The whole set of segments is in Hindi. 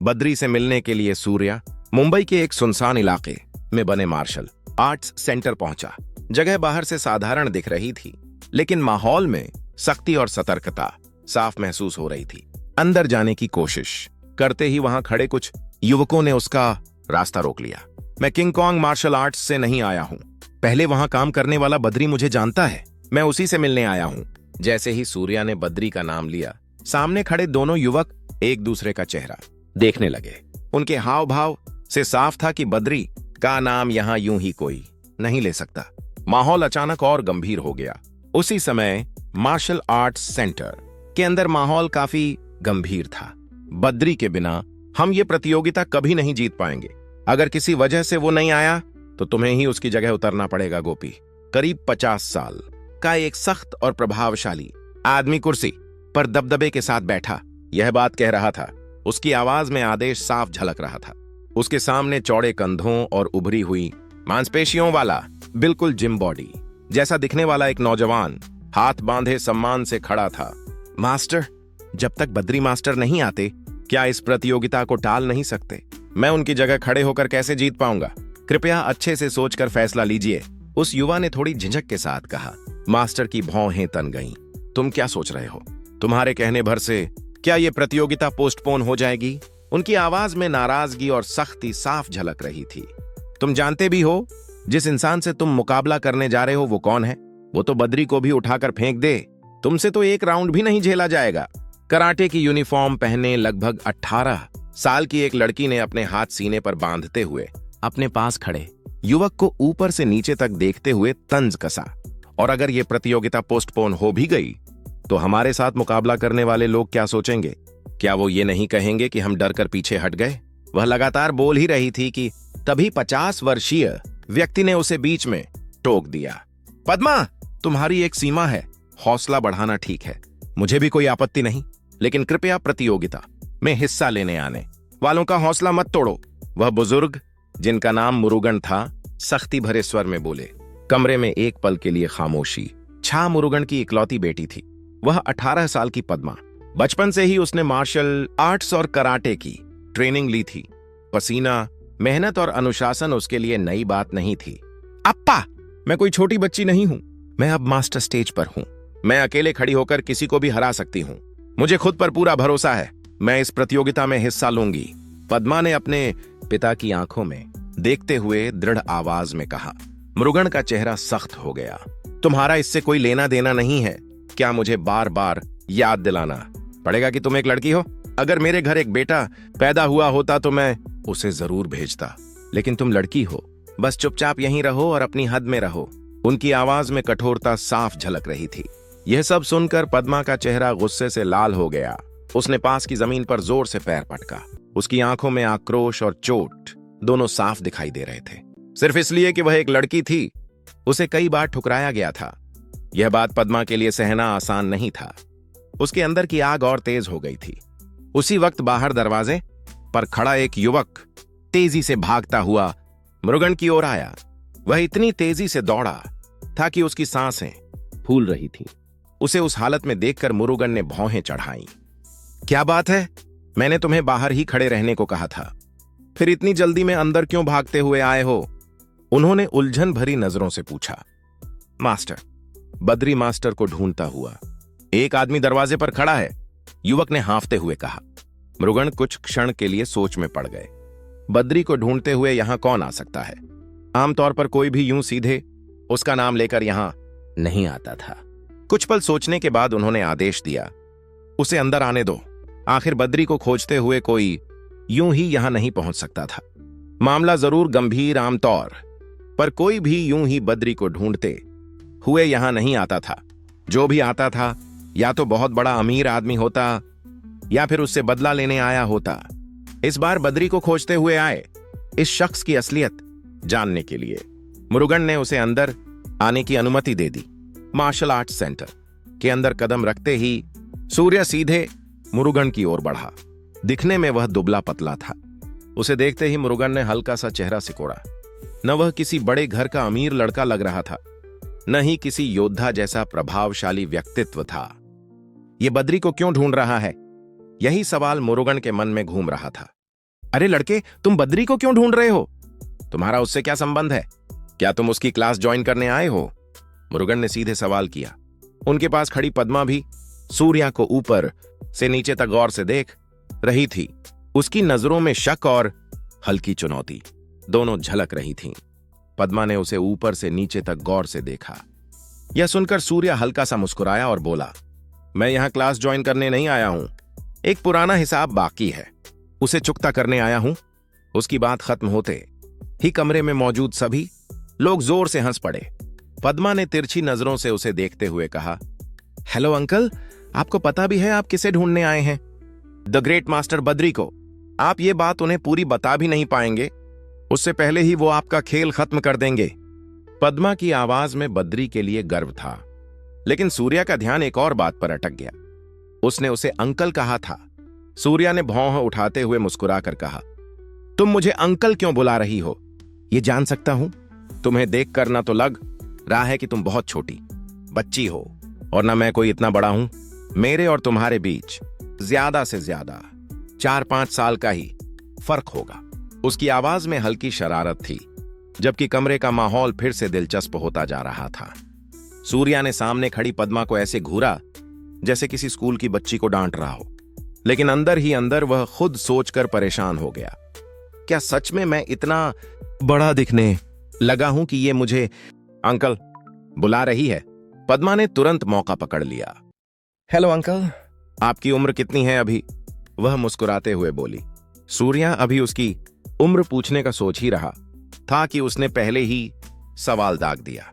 बद्री से मिलने के लिए सूर्या मुंबई के एक सुनसान इलाके में बने मार्शल आर्ट्स सेंटर पहुंचा। जगह बाहर से साधारण दिख रही थी, लेकिन माहौल में सख्ती और सतर्कता साफ महसूस हो रही थी। अंदर जाने की कोशिश करते ही वहां खड़े कुछ युवकों ने उसका रास्ता रोक लिया। मैं किंग कॉन्ग मार्शल आर्ट्स से नहीं आया हूं। पहले वहां काम करने वाला बद्री मुझे जानता है, मैं उसी से मिलने आया हूं। जैसे ही सूर्या ने बद्री का नाम लिया, सामने खड़े दोनों युवक एक दूसरे का चेहरा देखने लगे। उनके हाव भाव से साफ था कि बद्री का नाम यहां यूं ही कोई नहीं ले सकता। माहौल अचानक और गंभीर हो गया। उसी समय मार्शल आर्ट्स सेंटर के अंदर माहौल काफी गंभीर था। बद्री के बिना हम ये प्रतियोगिता कभी नहीं जीत पाएंगे। अगर किसी वजह से वो नहीं आया तो तुम्हें ही उसकी जगह उतरना पड़ेगा। गोपी, करीब 50 साल का एक सख्त और प्रभावशाली आदमी कुर्सी पर दबदबे के साथ बैठा यह बात कह रहा था। उसकी आवाज में आदेश साफ झलक रहा था। उसके सामने चौड़े कंधों और उभरी हुई मांसपेशियों वाला बिल्कुल जिम बॉडी जैसा दिखने वाला एक नौजवान हाथ बांधे सम्मान से खड़ा था। मास्टर, जब तक बद्री मास्टर नहीं आते क्या इस प्रतियोगिता को टाल नहीं सकते? मैं उनकी जगह खड़े होकर कैसे जीत पाऊंगा? कृपया अच्छे से सोचकर फैसला लीजिए, उस युवा ने थोड़ी झिझक के साथ कहा। मास्टर की भौहें तन गईं। तुम क्या सोच रहे हो? तुम्हारे कहने भर से क्या यह प्रतियोगिता पोस्टपोन हो जाएगी? उनकी आवाज में नाराजगी और सख्ती साफ झलक रही थी। तुम जानते भी हो जिस इंसान से तुम मुकाबला करने जा रहे हो वो कौन है? वो तो बद्री को भी उठाकर फेंक दे। तुमसे तो एक राउंड भी नहीं झेला जाएगा। कराटे की यूनिफॉर्म पहने लगभग 18 साल की एक लड़की ने अपने हाथ सीने पर बांधते हुए अपने पास खड़े युवक को ऊपर से नीचे तक देखते हुए तंज कसा। और अगर यह प्रतियोगिता पोस्टपोन हो भी गई तो हमारे साथ मुकाबला करने वाले लोग क्या सोचेंगे? क्या वो ये नहीं कहेंगे कि हम डर कर पीछे हट गए? वह लगातार बोल ही रही थी कि तभी 50 वर्षीय व्यक्ति ने उसे बीच में टोक दिया। पद्मा, तुम्हारी एक सीमा है। हौसला बढ़ाना ठीक है, मुझे भी कोई आपत्ति नहीं, लेकिन कृपया प्रतियोगिता में हिस्सा लेने आने वालों का हौसला मत तोड़ो। वह बुजुर्ग, जिनका नाम मुरुगन था, सख्ती भरे स्वर में बोले। कमरे में एक पल के लिए खामोशी छा। मुरुगन की इकलौती बेटी थी वह 18 साल की पद्मा। बचपन से ही उसने मार्शल आर्ट्स और कराटे की ट्रेनिंग ली थी। पसीना, मेहनत और अनुशासन उसके लिए नई बात नहीं थी। अप्पा, मैं कोई छोटी बच्ची नहीं हूं। मैं अब मास्टर स्टेज पर हूं। मैं अकेले खड़ी होकर किसी को भी हरा सकती हूं। मुझे खुद पर पूरा भरोसा है। मैं इस प्रतियोगिता में हिस्सा लूंगी। पद्मा ने अपने पिता की आंखों में देखते हुए दृढ़ आवाज में कहा। मुरुगन का चेहरा सख्त हो गया। तुम्हारा इससे कोई लेना देना नहीं है। क्या मुझे बार बार याद दिलाना पड़ेगा कि तुम एक लड़की हो? अगर मेरे घर एक बेटा पैदा हुआ होता तो मैं उसे जरूर भेजता, लेकिन तुम लड़की हो। बस चुपचाप यहीं रहो और अपनी हद में रहो। उनकी आवाज में कठोरता साफ झलक रही थी। यह सब सुनकर पद्मा का चेहरा गुस्से से लाल हो गया। उसने पास की जमीन पर जोर से पैर पटका। उसकी आंखों में आक्रोश और चोट दोनों साफ दिखाई दे रहे थे। सिर्फ इसलिए कि वह एक लड़की थी। उसे कई बार ठुकराया गया था। यह बात पद्मा के लिए सहना आसान नहीं था। उसके अंदर की आग और तेज हो गई थी। उसी वक्त बाहर दरवाजे पर खड़ा एक युवक तेजी से भागता हुआ मुरुगन की ओर आया। वह इतनी तेजी से दौड़ा था कि उसकी सांसें फूल रही थीं। उसे उस हालत में देखकर मुरुगन ने भौहें चढ़ाईं। क्या बात है? मैंने तुम्हें बाहर ही खड़े रहने को कहा था। फिर इतनी जल्दी में अंदर क्यों भागते हुए आए हो? उन्होंने उलझन भरी नजरों से पूछा। मास्टर, बद्री मास्टर को ढूंढता हुआ एक आदमी दरवाजे पर खड़ा है, युवक ने हांफते हुए कहा। मुरुगन कुछ क्षण के लिए सोच में पड़ गए। बद्री को ढूंढते हुए यहां कौन आ सकता है? आमतौर पर कोई भी यूं सीधे उसका नाम लेकर यहां नहीं आता था। कुछ पल सोचने के बाद उन्होंने आदेश दिया, उसे अंदर आने दो। आखिर बद्री को खोजते हुए कोई यूं ही यहां नहीं पहुंच सकता था। मामला जरूर गंभीर आमतौर पर कोई भी यूं ही बद्री को ढूंढते हुए यहां नहीं आता था। जो भी आता था या तो बहुत बड़ा अमीर आदमी होता या फिर उससे बदला लेने आया होता। इस बार बद्री को खोजते हुए आए इस शख्स की असलियत जानने के लिए मुरुगन ने उसे अंदर आने की अनुमति दे दी। मार्शल आर्ट्स सेंटर के अंदर कदम रखते ही सूर्या सीधे मुरुगन की ओर बढ़ा। दिखने में वह दुबला पतला था। उसे देखते ही मुरुगन ने हल्का सा चेहरा सिकोड़ा। न वह किसी बड़े घर का अमीर लड़का लग रहा था, न ही किसी योद्धा जैसा प्रभावशाली व्यक्तित्व था। ये बद्री को क्यों ढूंढ रहा है? यही सवाल मुरुगन के मन में घूम रहा था। अरे लड़के, तुम बद्री को क्यों ढूंढ रहे हो? तुम्हारा उससे क्या संबंध है? क्या तुम उसकी क्लास ज्वाइन करने आए हो? मुरुगन ने सीधे सवाल किया। उनके पास खड़ी पद्मा भी सूर्या को ऊपर से नीचे तक गौर से देख रही थी। उसकी नजरों में शक और हल्की चुनौती दोनों झलक रही थीं। पद्मा ने उसे ऊपर से नीचे तक गौर से देखा। यह सुनकर सूर्या हल्का सा मुस्कुराया और बोला, मैं यहां क्लास ज्वाइन करने नहीं आया हूं। एक पुराना हिसाब बाकी है, उसे चुकता करने आया हूं। उसकी बात खत्म होते ही कमरे में मौजूद सभी लोग जोर से हंस पड़े। पद्मा ने तिरछी नजरों से उसे देखते हुए कहा, हेलो अंकल, आपको पता भी है आप किसे ढूंढने आए हैं? द ग्रेट मास्टर बद्री को। आप ये बात उन्हें पूरी बता भी नहीं पाएंगे, उससे पहले ही वो आपका खेल खत्म कर देंगे। पद्मा की आवाज में बद्री के लिए गर्व था, लेकिन सूर्या का ध्यान एक और बात पर अटक गया। उसने उसे अंकल कहा था। सूर्या ने भौं उठाते हुए मुस्कुराकर कहा, तुम मुझे अंकल क्यों बुला रही हो? ये जान सकता हूं? तुम्हें देख कर ना तो लग रहा है कि तुम बहुत छोटी बच्ची हो, और ना मैं कोई इतना बड़ा हूं। मेरे और तुम्हारे बीच ज्यादा से ज्यादा 4-5 साल का ही फर्क होगा। उसकी आवाज में हल्की शरारत थी, जबकि कमरे का माहौल फिर से दिलचस्प होता जा रहा था। सूर्या ने सामने खड़ी पद्मा को ऐसे घूरा जैसे किसी स्कूल की बच्ची को डांट रहा हो, लेकिन अंदर ही अंदर वह खुद सोचकर परेशान हो गया। क्या सच में मैं इतना बड़ा दिखने लगा हूं कि ये मुझे अंकल बुला रही है? पद्मा ने तुरंत मौका पकड़ लिया। हेलो अंकल, आपकी उम्र कितनी है अभी? वह मुस्कुराते हुए बोली। सूर्या अभी उसकी उम्र पूछने का सोच ही रहा था कि उसने पहले ही सवाल दाग दिया।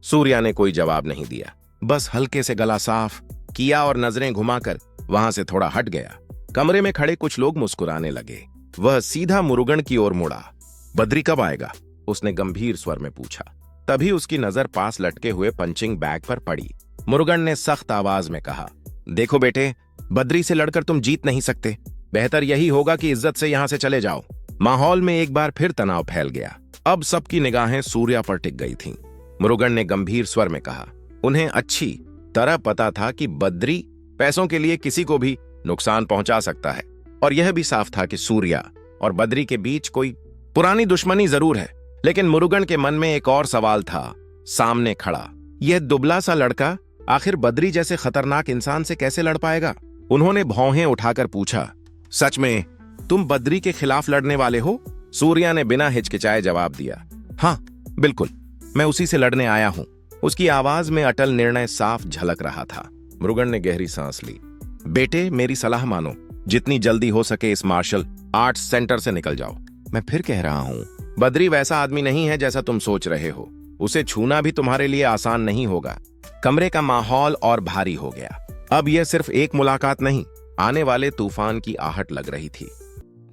सूर्या ने कोई जवाब नहीं दिया, बस हल्के से गला साफ किया और नजरें घुमाकर वहां से थोड़ा हट गया। कमरे में खड़े कुछ लोग मुस्कुराने लगे। वह सीधा मुरुगन की ओर मुड़ा। बद्री कब आएगा? उसने गंभीर स्वर में पूछा। तभी उसकी नजर पास लटके हुए पंचिंग बैग पर पड़ी। मुरुगन ने सख्त आवाज में कहा, देखो बेटे, बद्री से लड़कर तुम जीत नहीं सकते। बेहतर यही होगा कि इज्जत से यहां से चले जाओ। माहौल में एक बार फिर तनाव फैल गया। अब सबकी निगाहें सूर्या पर टिक गई थीं। मुरुगन ने गंभीर स्वर में कहा, उन्हें अच्छी तरह पता था कि बद्री पैसों के लिए किसी को भी नुकसान पहुंचा सकता है, और यह भी साफ था कि सूर्या और बद्री के बीच कोई पुरानी दुश्मनी जरूर है। लेकिन मुरुगन के मन में एक और सवाल था, सामने खड़ा यह दुबला सा लड़का आखिर बद्री जैसे खतरनाक इंसान से कैसे लड़ पाएगा? उन्होंने भौहें उठाकर पूछा, सच में तुम बद्री के खिलाफ लड़ने वाले हो? सूर्या ने बिना हिचकिचाए जवाब दिया, हाँ बिल्कुल, मैं उसी से लड़ने आया हूं। उसकी आवाज में अटल निर्णय साफ झलक रहा था। मुरुगन ने गहरी सांस ली। बेटे, मेरी सलाह मानो, जितनी जल्दी हो सके इस मार्शल आर्ट्स सेंटर से निकल जाओ। मैं फिर कह रहा हूं, बद्री वैसा आदमी नहीं है जैसा तुम सोच रहे हो। उसे छूना भी तुम्हारे लिए आसान नहीं होगा। कमरे का माहौल और भारी हो गया। अब यह सिर्फ एक मुलाकात नहीं, आने वाले तूफान की आहट लग रही थी।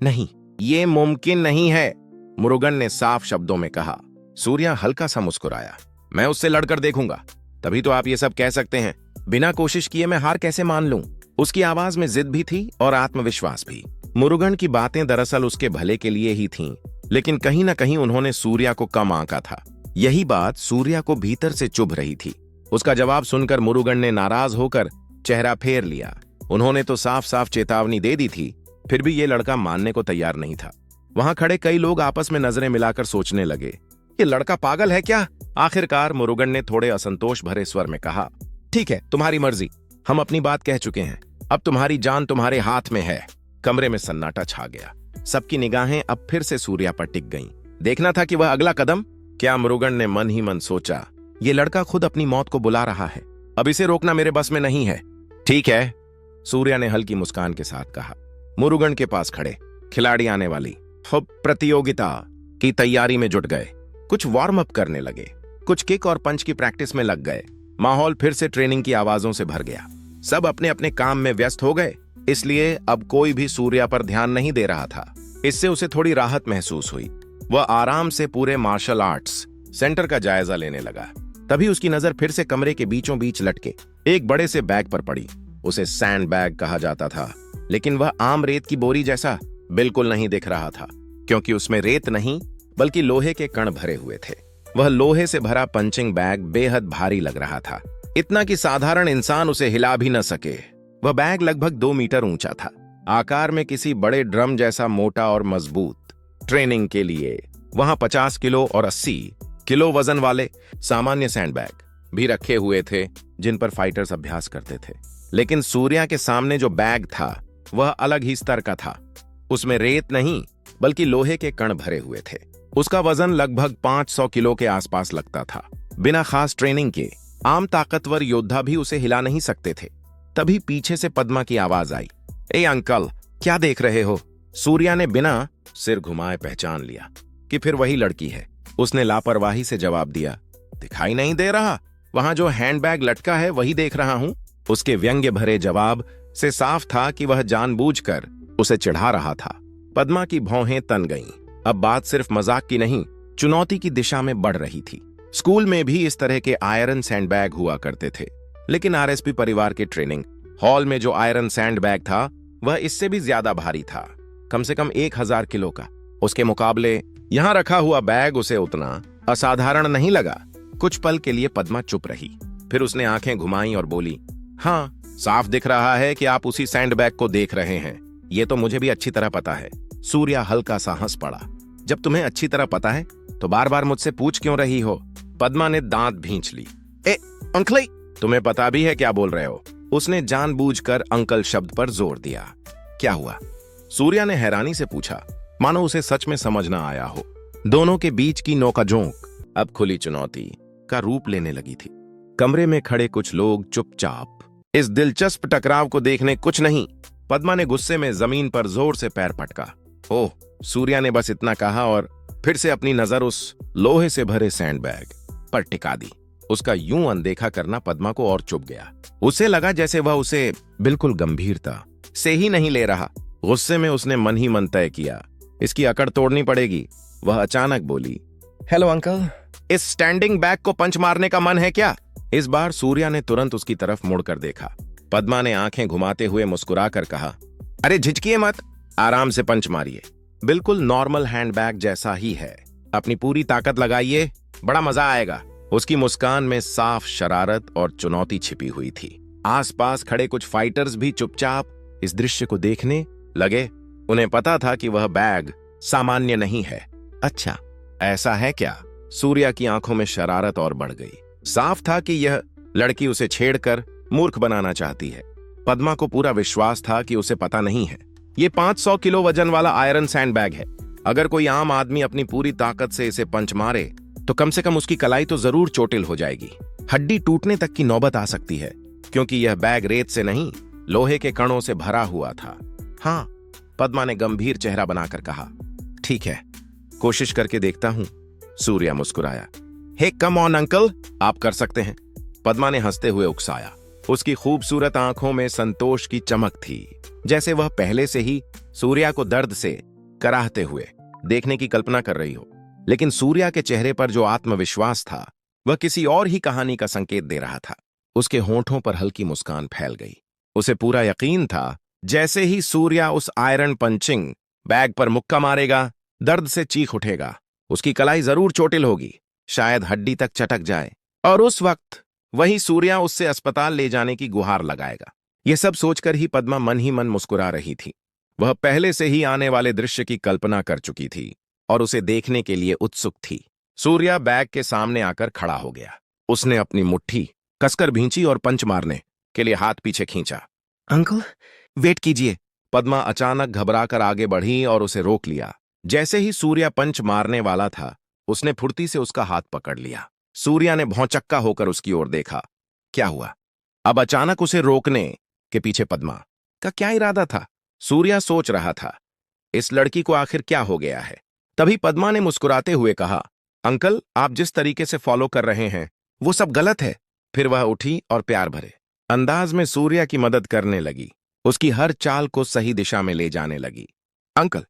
नहीं, ये मुमकिन नहीं है, मुरुगन ने साफ शब्दों में कहा। सूर्या हल्का सा मुस्कुराया, मैं उससे लड़कर देखूंगा, तभी तो आप ये सब कह सकते हैं। बिना कोशिश किए मैं हार कैसे मान लूं? उसकी आवाज में जिद भी थी और आत्मविश्वास भी। मुरुगन की बातें दरअसल उसके भले के लिए ही थीं, लेकिन कहीं ना कहीं उन्होंने सूर्या को कम आंका था। यही बात सूर्या को भीतर से चुभ रही थी। उसका जवाब सुनकर मुरुगन ने नाराज होकर चेहरा फेर लिया। उन्होंने तो साफ साफ चेतावनी दे दी थी, फिर भी ये लड़का मानने को तैयार नहीं था। वहां खड़े कई लोग आपस में नजरें मिलाकर सोचने लगे, ये लड़का पागल है क्या? आखिरकार मुरुगन ने थोड़े असंतोष भरे स्वर में कहा, ठीक है, तुम्हारी मर्जी, हम अपनी बात कह चुके हैं, अब तुम्हारी जान तुम्हारे हाथ में है। कमरे में सन्नाटा छा गया। सबकी निगाहें अब फिर से सूर्या पर टिक गईं। देखना था कि वह अगला कदम क्या। मुरुगन ने मन ही मन सोचा, ये लड़का खुद अपनी मौत को बुला रहा है, अब इसे रोकना मेरे बस में नहीं है। ठीक है, सूर्या ने हल्की मुस्कान के साथ कहा। मुरुगन के पास खड़े खिलाड़ी आने वाली प्रतियोगिता की तैयारी में जुट गए। कुछ वार्म अप करने लगे, कुछ किक और पंच की प्रैक्टिस में लग गए। माहौल फिर से ट्रेनिंग की आवाजों से भर गया। सब अपने अपने काम में व्यस्त हो गए, इसलिए अब कोई भी सूर्या पर ध्यान नहीं दे रहा था। इससे उसे थोड़ी राहत महसूस हुई। वह आराम से पूरे मार्शल आर्ट्स सेंटर का जायजा लेने लगा। तभी उसकी नजर फिर से कमरे के बीचों बीच लटके एक बड़े से बैग पर पड़ी। उसे सैंड बैग कहा जाता था, लेकिन वह आम रेत की बोरी जैसा बिल्कुल नहीं दिख रहा था, क्योंकि उसमें रेत नहीं बल्कि लोहे के कण भरे हुए थे। वह लोहे से भरा पंचिंग बैग बेहद भारी लग रहा था, इतना कि साधारण इंसान उसे हिला भी न सके। वह बैग लगभग 2 मीटर ऊंचा था। आकार में किसी बड़े ड्रम जैसा मोटा और मजबूत। ट्रेनिंग के लिए वहां 50 किलो और 80 किलो वजन वाले सामान्य सैंडबैग भी रखे हुए थे जिन पर फाइटर्स अभ्यास करते थे। लेकिन सूर्या के सामने जो बैग था वह अलग ही स्तर का था। उसमें रेत नहीं बल्कि लोहे के कण भरे हुए थे। उसका वजन लगभग 500 किलो के आसपास लगता था। बिना खास ट्रेनिंग के आम ताकतवर योद्धा भी उसे हिला नहीं सकते थे। तभी पीछे से पद्मा की आवाज आई, ए अंकल, क्या देख रहे हो? सूर्या ने बिना सिर घुमाए पहचान लिया कि फिर वही लड़की है। उसने लापरवाही से जवाब दिया, दिखाई नहीं दे रहा? वहां जो हैंडबैग लटका है वही देख रहा हूं। उसके व्यंग्य भरे जवाब से साफ था कि वह जानबूझकर उसे चिढ़ा रहा था। पद्मा की भौहें तन गईं। अब बात सिर्फ मजाक की नहीं, चुनौती की दिशा में बढ़ रही थी। स्कूल में भी इस तरह के आयरन सैंडबैग हुआ करते थे, लेकिन आरएसपी परिवार के ट्रेनिंग हॉल में जो आयरन सैंडबैग था वह इससे भी ज्यादा भारी था, कम से कम 1000 किलो का। उसके मुकाबले यहां रखा हुआ बैग उसे उतना असाधारण नहीं लगा। कुछ पल के लिए पद्मा चुप रही, फिर उसने आंखें घुमाई और बोली, हाँ, साफ दिख रहा है कि आप उसी सैंडबैग को देख रहे हैं। ये तो मुझे भी अच्छी तरह पता है। सूर्या हल्का सा हंस पड़ा। जब तुम्हें अच्छी तरह पता है तो बार बार मुझसे पूछ क्यों रही हो? पद्मा ने दांत भींच ली। ए अंकल, तुम्हें पता भी है क्या बोल रहे हो? उसने जानबूझकर अंकल शब्द पर जोर दिया। क्या हुआ? सूर्या ने हैरानी से पूछा, मानो उसे सच में समझ ना आया हो। दोनों के बीच की नोकाझोंक अब खुली चुनौती का रूप लेने लगी थी। कमरे में खड़े कुछ लोग चुपचाप इस दिलचस्प टकराव को देखने कुछ नहीं। पद्मा ने गुस्से में जमीन पर जोर से पैर पटका। ओह, सूर्या ने बस इतना कहा और फिर से अपनी नजर उस लोहे से भरे सैंडबैग पर टिका दी। उसका यूं अनदेखा करना पद्मा को और चुभ गया। उसे लगा जैसे वह उसे बिल्कुल गंभीरता से ही नहीं ले रहा। गुस्से में उसने मन ही मन तय किया, इसकी अकड़ तोड़नी पड़ेगी। वह अचानक बोली, हेलो अंकल, इस स्टैंडिंग बैग को पंच मारने का मन है क्या? इस बार सूर्या ने तुरंत उसकी तरफ मुड़कर देखा। पद्मा ने आंखें घुमाते हुए मुस्कुराकर कहा, अरे झिझकिए मत, आराम से पंच मारिए। बिल्कुल नॉर्मल हैंडबैग जैसा ही है। अपनी पूरी ताकत लगाइए, बड़ा मजा आएगा। उसकी मुस्कान में साफ शरारत और चुनौती छिपी हुई थी। आसपास खड़े कुछ फाइटर्स भी चुपचाप इस दृश्य को देखने लगे। उन्हें पता था कि वह बैग सामान्य नहीं है। अच्छा, ऐसा है क्या? सूर्या की आंखों में शरारत और बढ़ गई। साफ था कि यह लड़की उसे छेड़कर मूर्ख बनाना चाहती है। पद्मा को पूरा विश्वास था कि उसे पता नहीं है ये 500 किलो वजन वाला आयरन सैंडबैग है। अगर कोई आम आदमी अपनी पूरी ताकत से इसे पंच मारे तो कम से कम उसकी कलाई तो जरूर चोटिल हो जाएगी। हड्डी टूटने तक की नौबत आ सकती है, क्योंकि यह बैग रेत से नहीं, लोहे के कणों से भरा हुआ था। हाँ, पद्मा ने गंभीर चेहरा बनाकर कहा, ठीक है, कोशिश करके देखता हूं। सूर्या मुस्कुराया। हे कम ऑन अंकल, आप कर सकते हैं। पद्मा ने हंसते हुए उकसाया। उसकी खूबसूरत आंखों में संतोष की चमक थी, जैसे वह पहले से ही सूर्या को दर्द से कराहते हुए देखने की कल्पना कर रही हो। लेकिन सूर्या के चेहरे पर जो आत्मविश्वास था वह किसी और ही कहानी का संकेत दे रहा था। उसके होंठों पर हल्की मुस्कान फैल गई। उसे पूरा यकीन था जैसे ही सूर्या उस आयरन पंचिंग बैग पर मुक्का मारेगा, दर्द से चीख उठेगा, उसकी कलाई जरूर चोटिल होगी, शायद हड्डी तक चटक जाए, और उस वक्त वही सूर्या उससे अस्पताल ले जाने की गुहार लगाएगा। यह सब सोचकर ही पद्मा मन ही मन मुस्कुरा रही थी। वह पहले से ही आने वाले दृश्य की कल्पना कर चुकी थी और उसे देखने के लिए उत्सुक थी। सूर्या बैग के सामने आकर खड़ा हो गया। उसने अपनी मुट्ठी कसकर भींची और पंच मारने के लिए हाथ पीछे खींचा। अंकल, वेट कीजिए। पद्मा अचानक घबराकर आगे बढ़ी और उसे रोक लिया। जैसे ही सूर्या पंच मारने वाला था, उसने फुर्ती से उसका हाथ पकड़ लिया। सूर्या ने भौंचक्का होकर उसकी ओर देखा। क्या हुआ? अब अचानक उसे रोकने के पीछे पद्मा का क्या इरादा था? सूर्या सोच रहा था, इस लड़की को आखिर क्या हो गया है? तभी पद्मा ने मुस्कुराते हुए कहा, अंकल, आप जिस तरीके से फॉलो कर रहे हैं वो सब गलत है। फिर वह उठी और प्यार भरे अंदाज में सूर्या की मदद करने लगी, उसकी हर चाल को सही दिशा में ले जाने लगी। अंकल,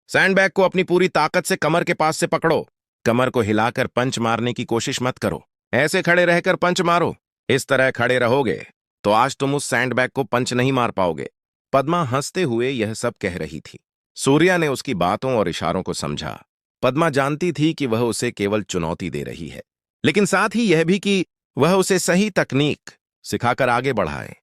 सैंडबैग को अपनी पूरी ताकत से कमर के पास से पकड़ो। कमर को हिलाकर पंच मारने की कोशिश मत करो, ऐसे खड़े रहकर पंच मारो। इस तरह खड़े रहोगे तो आज तुम उस सैंडबैग को पंच नहीं मार पाओगे। पद्मा हंसते हुए यह सब कह रही थी। सूर्या ने उसकी बातों और इशारों को समझा। पद्मा जानती थी कि वह उसे केवल चुनौती दे रही है, लेकिन साथ ही यह भी कि वह उसे सही तकनीक सिखाकर आगे बढ़ाए।